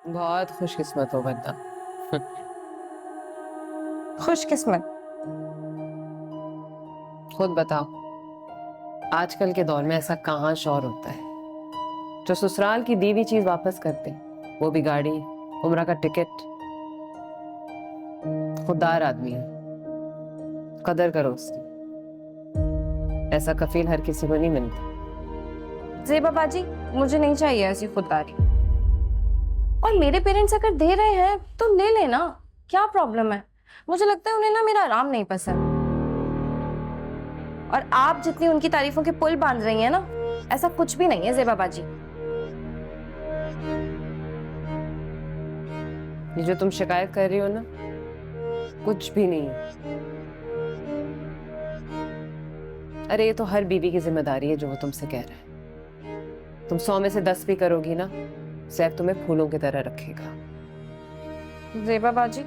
बहुत खुशकिस्मत हो वरना। खुशकिस्मत? खुद बताओ, आजकल के दौर में ऐसा कहाँ शौहर होता है जो ससुराल की दी हुई चीज वापस करते, वो भी गाड़ी, उम्रा का टिकट। खुददार आदमी है, कदर करो उसकी। ऐसा कफील हर किसी को नहीं मिलता। ज़ेबा बाजी, मुझे नहीं चाहिए ऐसी खुददारी। और मेरे पेरेंट्स अगर दे रहे हैं तो ले लेना, क्या प्रॉब्लम है? मुझे लगता है उन्हें ना मेरा आराम नहीं पसंद। और आप जितनी उनकी तारीफों के पुल बांध रही हैं ना, ऐसा कुछ भी नहीं है ज़ेबा बाजी। ये जो तुम शिकायत कर रही हो ना, कुछ भी नहीं है। अरे ये तो हर बीवी की जिम्मेदारी है जो वो तुमसे कह रहा है। तुम 100 में से 10 भी करोगी ना, सैफ तुम्हें फूलों की तरह रखेगा। ज़ेबा बाजी,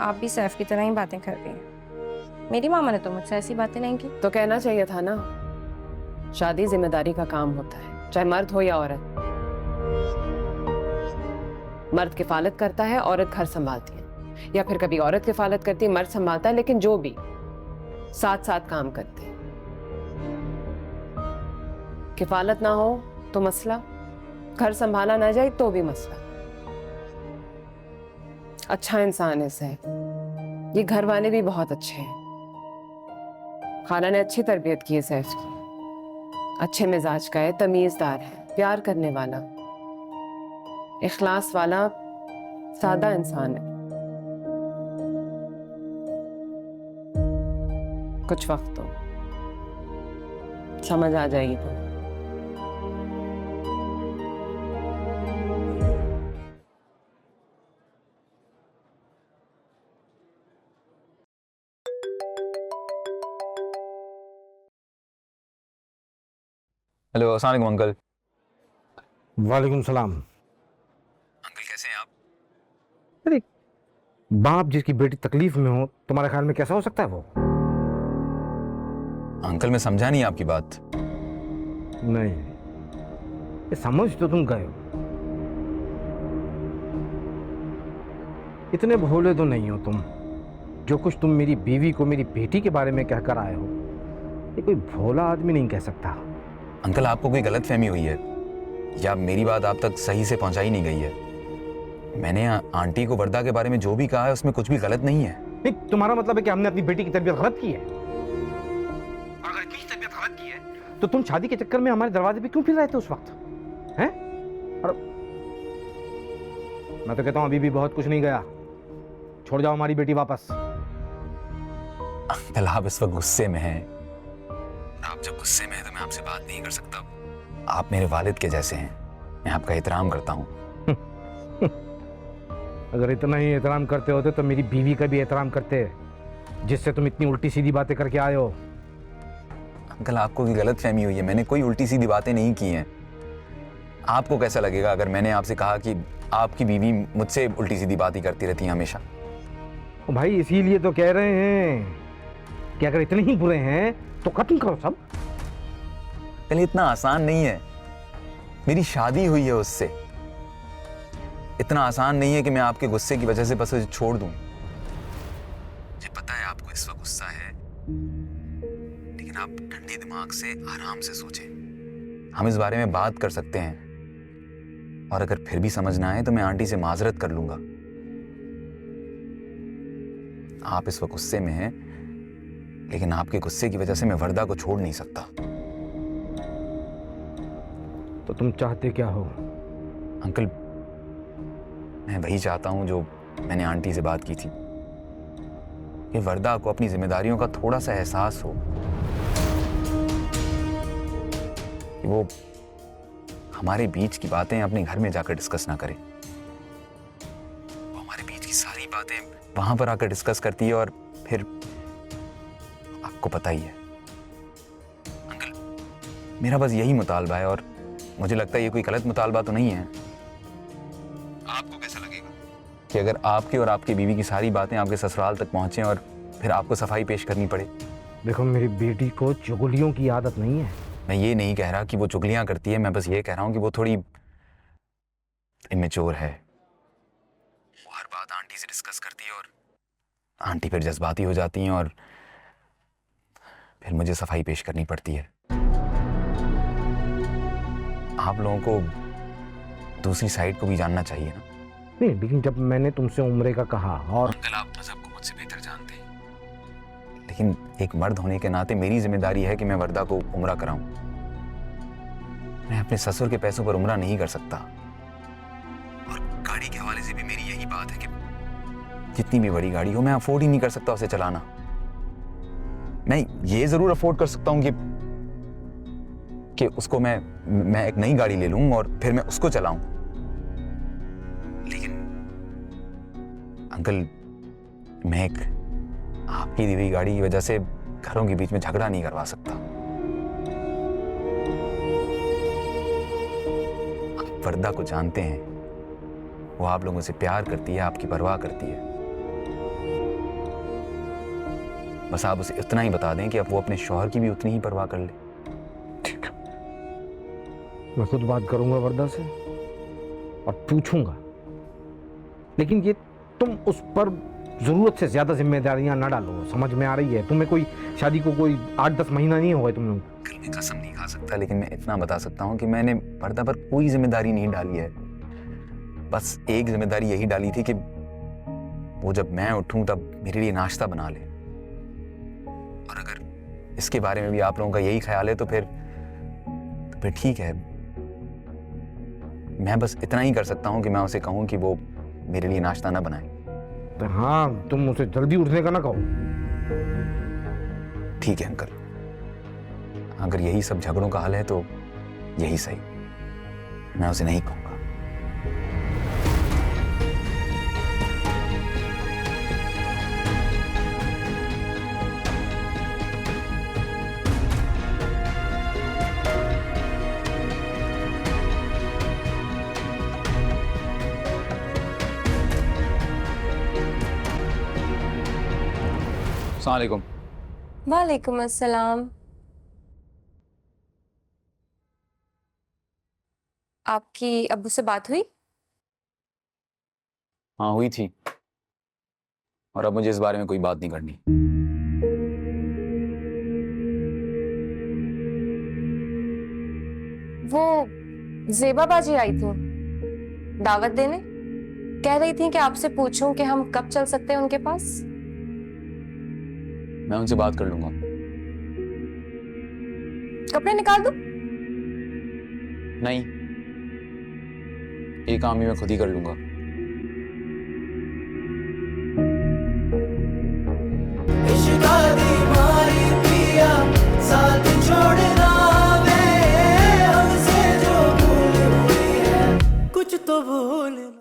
आप भी सैफ की तरह ही बातें कर रही हैं। मेरी मामा ने तो मुझसे ऐसी बातें नहीं की। तो कहना चाहिए था ना, शादी जिम्मेदारी का काम होता है, चाहे मर्द हो या औरत। मर्द किफालत करता है, औरत घर संभालती है, या फिर कभी औरत किफालत करती है, मर्द संभालता है, लेकिन जो भी साथ साथ काम करते हैं। किफालत ना हो तो मसला, घर संभाला ना जाए तो भी मसला। अच्छा इंसान है सैफ, ये घर वाले भी बहुत अच्छे हैं। खाला ने अच्छी तरबियत की है सैफ की, अच्छे मिजाज का है, तमीजदार है, प्यार करने वाला, इखलास वाला, सादा इंसान है। कुछ वक्त तो समझ आ जाएगी तो। हेलो, अस्सलाम वालेकुम अंकल। वालेकुम सलाम। अंकल कैसे हैं आप? अरे, बाप जिसकी बेटी तकलीफ में हो, तुम्हारे ख्याल में कैसा हो सकता है वो? अंकल मैं समझा नहीं आपकी बात। नहीं, ये समझ तो तुम गए हो। इतने भोले तो नहीं हो तुम। जो कुछ तुम मेरी बीवी को मेरी बेटी के बारे में कहकर आए हो, ये कोई भोला आदमी नहीं कह सकता। अंकल आपको कोई गलतफहमी हुई है, या मेरी बात आप तक सही से पहुंचाई नहीं गई है। मैंने आंटी को वर्दा के बारे में जो भी कहा है उसमें कुछ भी गलत नहीं है। नहीं, तुम्हारा मतलब है कि हमने अपनी बेटी की तबीयत गलत की है? और अगर इतनी तबीयत गलत की है तो तुम शादी के चक्कर में हमारे दरवाजे पे क्यों फिर रहे थे उस वक्त? हैं? और मैं तो कहता हूं अभी भी बहुत कुछ नहीं गया। छोड़ जाओ हमारी बेटी वापस। अंकल आप इस वक्त गुस्से में हैं। आप जब गुस्से में हैं तो मैं आपसे बात नहीं कर सकता। आप मेरे वालिद के जैसे हैं, मैं आपका एहतराम करता हूँ। अगर इतना ही एहतराम करते होते तो मेरी बीवी का भी एहतराम करते, जिससे तुम इतनी उल्टी सीधी बातें करके आए हो। अंकल आपको कोई गलतफहमी हुई है, मैंने कोई उल्टी सीधी बातें नहीं की हैं। आपको कैसा लगेगा अगर मैंने आपसे कहा कि आपकी बीवी मुझसे उल्टी सीधी बात ही करती रहती है हमेशा? ओ भाई, इसीलिए तो कह रहे हैं कि अगर इतने ही बुरे हैं तो खत्म करो सब। पहले इतना आसान नहीं है, मेरी शादी हुई है उससे। इतना आसान नहीं है कि मैं आपके गुस्से की वजह से बस उसे छोड़ दूं। मुझे पता है आपको इस वक्त गुस्सा है, लेकिन आप ठंडे दिमाग से आराम से सोचें। हम इस बारे में बात कर सकते हैं, और अगर फिर भी समझ ना आए तो मैं आंटी से माजरत कर लूंगा। आप इस वक्त गुस्से में हैं, लेकिन आपके गुस्से की वजह से मैं वर्दा को छोड़ नहीं सकता। तो तुम चाहते क्या हो? अंकल मैं वही चाहता हूं जो मैंने आंटी से बात की थी, कि वर्दा को अपनी जिम्मेदारियों का थोड़ा सा एहसास हो, कि वो हमारे बीच की बातें अपने घर में जाकर डिस्कस ना करे। वो हमारे बीच की सारी बातें वहां पर आकर डिस्कस करती है, और फिर आपको पता ही है अंकल, मेरा बस यही मुतालबा है, और मुझे लगता है ये कोई गलत मुतालबा तो नहीं है। आपको कैसा लगेगा कि अगर आपकी और आपकी बीवी की सारी बातें आपके ससुराल तक पहुंचे और फिर आपको सफाई पेश करनी पड़े? देखो, मेरी बेटी को चुगलियों की आदत नहीं है। मैं ये नहीं कह रहा कि वो चुगलियां करती है, मैं बस ये कह रहा हूं कि वो थोड़ी इमेच्योर है। से डिस्कस करती है और आंटी फिर जज्बाती हो जाती हैं और फिर मुझे सफाई पेश करनी पड़ती है। आप लोगों को दूसरी साइड को भी जानना चाहिए ना। नहीं, लेकिन जब मैंने तुमसे उम्रे का कहा और अंकल आप मजहब को मुझसे बेहतर जानते हैं, लेकिन एक मर्द होने के नाते मेरी जिम्मेदारी है कि मैं वर्दा को उम्रा कराऊं। मैं अपने ससुर के पैसों पर उम्रा नहीं कर सकता। और गाड़ी के हवाले से भी मेरी यही बात है कि जितनी भी बड़ी गाड़ी हो मैं अफोर्ड ही नहीं कर सकता उसे चलाना। मैं ये जरूर अफोर्ड कर सकता हूं कि उसको मैं एक नई गाड़ी ले लूं और फिर मैं उसको चलाऊं। लेकिन अंकल मैं एक आपकी दी हुई गाड़ी की वजह से घरों के बीच में झगड़ा नहीं करवा सकता। आप वर्दा को जानते हैं, वो आप लोगों से प्यार करती है, आपकी परवाह करती है। बस आप उसे इतना ही बता दें कि अब वो अपने शौहर की भी उतनी ही परवाह कर ले। ठीक है, मैं खुद बात करूंगा वर्दा से और पूछूंगा, लेकिन ये तुम उस पर जरूरत से ज्यादा जिम्मेदारियां ना डालो। समझ में आ रही है तुम्हें? कोई शादी को कोई 8-10 महीना नहीं हुआ है तुम लोग। कल मैं कसम नहीं खा सकता, लेकिन मैं इतना बता सकता हूं कि मैंने पर्दा पर कोई जिम्मेदारी नहीं डाली है। बस एक जिम्मेदारी यही डाली थी कि वो जब मैं उठूं तब मेरे लिए नाश्ता बना ले। और अगर इसके बारे में भी आप लोगों का यही ख्याल है तो फिर ठीक है। मैं बस इतना ही कर सकता हूं कि मैं उसे कहूं कि वो मेरे लिए नाश्ता ना बनाए। तो हाँ, तुम उसे जल्दी उठने का ना कहो। ठीक है अंकल, अगर यही सब झगड़ों का हल है तो यही सही, मैं उसे नहीं कहूंगा। अस्सलाम वालेकुम। वालेकुम अस्सलाम। आपकी अब्बू से बात हुई? हाँ हुई थी, और अब मुझे इस बारे में कोई बात नहीं करनी। वो ज़ेबा बाजी आई थी दावत देने, कह रही थी कि आपसे पूछूं कि हम कब चल सकते हैं उनके पास। मैं उनसे बात कर लूंगा। कपड़े निकाल दूं? नहीं, ये काम भी मैं खुद ही कर लूंगा।